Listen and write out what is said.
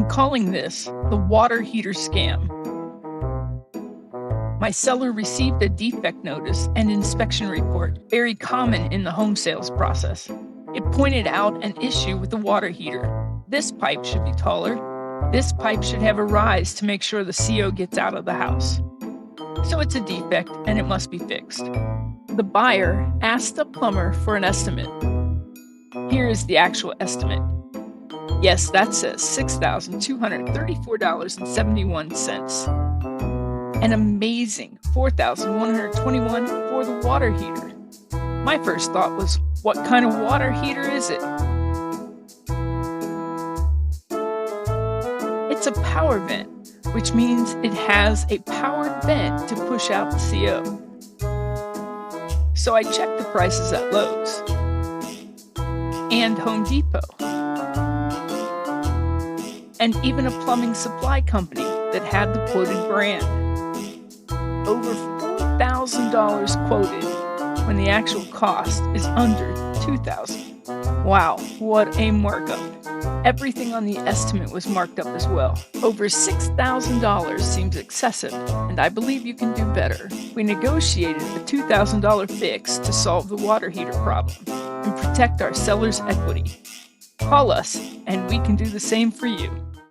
I'm calling this the water heater scam. My seller received a defect notice and inspection report, very common in the home sales process. It pointed out an issue with the water heater. This pipe should be taller. This pipe should have a rise to make sure the CO gets out of the house. So it's a defect and it must be fixed. The buyer asked the plumber for an estimate. Here is the actual estimate. Yes, that says $6,234.71. An amazing $4,121 for the water heater. My first thought was, what kind of water heater is it? It's a power vent, which means it has a powered vent to push out the CO. So I checked the prices at Lowe's and Home Depot, and even a plumbing supply company that had the quoted brand. Over $4,000 quoted when the actual cost is under $2,000. Wow, what a markup. Everything on the estimate was marked up as well. Over $6,000 seems excessive, and I believe you can do better. We negotiated a $2,000 fix to solve the water heater problem and protect our seller's equity. Call us, and we can do the same for you.